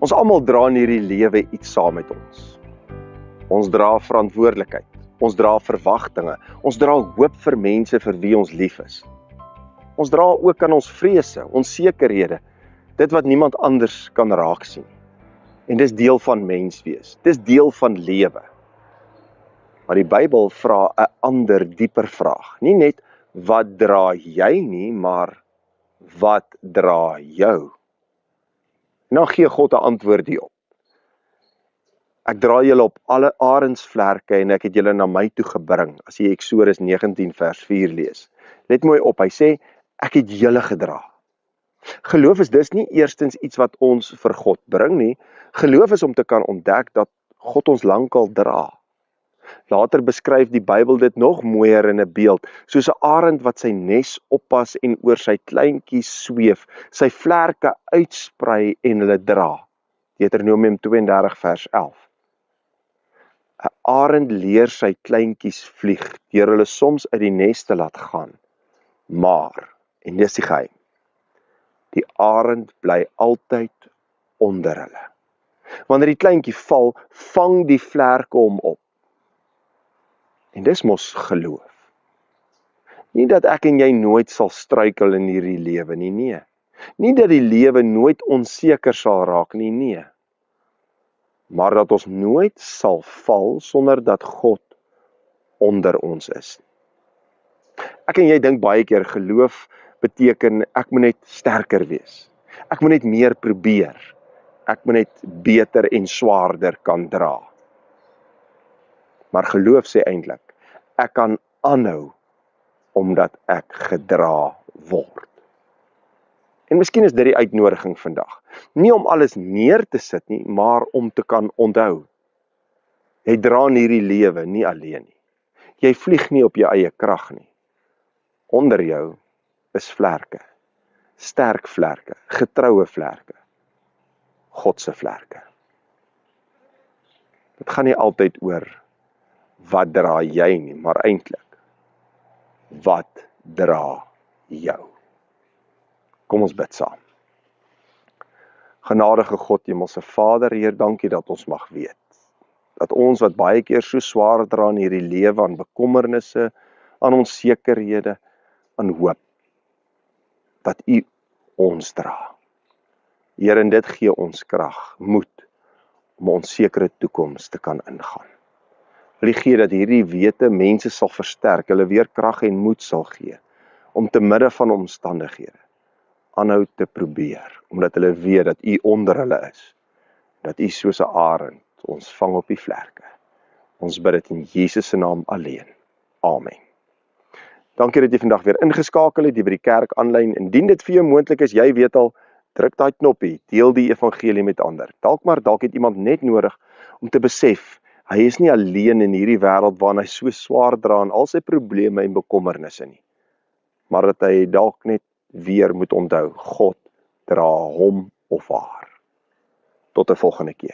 Ons almal dra in hierdie lewe iets saam met ons. Ons dra verantwoordelikheid, ons dra verwagtinge, ons dra hoop vir mense vir wie ons lief is. Ons dra ook aan ons vrese, onsekerhede, dit wat niemand anders kan raak sien. En dis deel van mens wees, dis deel van lewe. Maar die Bybel vra 'n ander, dieper vraag. Nie net wat dra jy nie, maar wat dra jou? En dan gee God 'n antwoord hierop. Ek dra julle op alle arendsvlerke en ek het julle na my toe gebring, as jy Eksodus 19 vers 4 lees. Let mooi op, hy sê, ek het julle gedra. Geloof is dus nie eerstens iets wat ons vir God bring nie. Geloof is om te kan ontdek dat God ons lankal dra. Later beskryf die Bybel dit nog mooier in 'n beeld, soos 'n arend wat sy nes oppas en oor sy kleintjies sweef, sy vlerke uitsprei en hulle dra. Deuteronomium 32 vers 11. 'n Arend leer sy kleintjies vlieg, deur hulle soms uit die nes te laat gaan. Maar, en dis die geheim, die arend bly altyd onder hulle. Wanneer die kleintjie val, vang die vlerke hom op. En dis mos geloof. Nie dat ek en jy nooit sal struikel in hierdie lewe nie, nee. Nie dat die lewe nooit onseker sal raak nie, nee. Maar dat ons nooit sal val sonder dat God onder ons is. Ek en jy dink baie keer geloof beteken ek moet net sterker wees. Ek moet net meer probeer. Ek moet net beter en swaarder kan dra. Maar geloof sê eintlik, ek kan aanhou omdat ek gedra word. En miskien is dit die uitnodiging vandag. Nie om alles neer te sit nie, maar om te kan onthou. Jy dra in hierdie lewe nie alleen nie. Jy vlieg nie op jou eie krag nie. Onder jou is vlerke. Sterk vlerke, getroue vlerke. God se vlerke. Dit gaan nie altyd oor wat dra jy nie, maar eintlik wat dra jou? Kom ons bid saam. Genadige God, Hemelse Vader, Heer, dankie dat ons mag weet. Dat ons wat baie keer so swaar dra in hierdie lewe aan bekommernisse, aan onsekerhede, aan hoop, dat U ons dra. Heer, en dit gee ons krag, moed, om 'n onsekere toekoms te kan ingaan. Wil U gee dat hierdie wete mense sal versterk, hulle weer krag en moed sal gee, om te midde van omstandighede, aanhou te probeer, omdat hulle weet dat U onder hulle is, dat U soos 'n arend ons vang op die vlerke. Ons bid dit in Jesus se naam alleen. Amen. Dankie dat jy vandag weer ingeskakel het hier by die kerk aanlyn. Indien dit vir jou moontlik is, jy weet al, druk daai knoppie, deel die evangelie met ander. Dalk het iemand net nodig om te besef, hy is nie alleen in hierdie wêreld waarin hy so swaar dra aan al sy probleme en bekommernisse nie. Maar dat hy dalk net weer moet onthou, God dra hom of haar. Tot 'n volgende keer.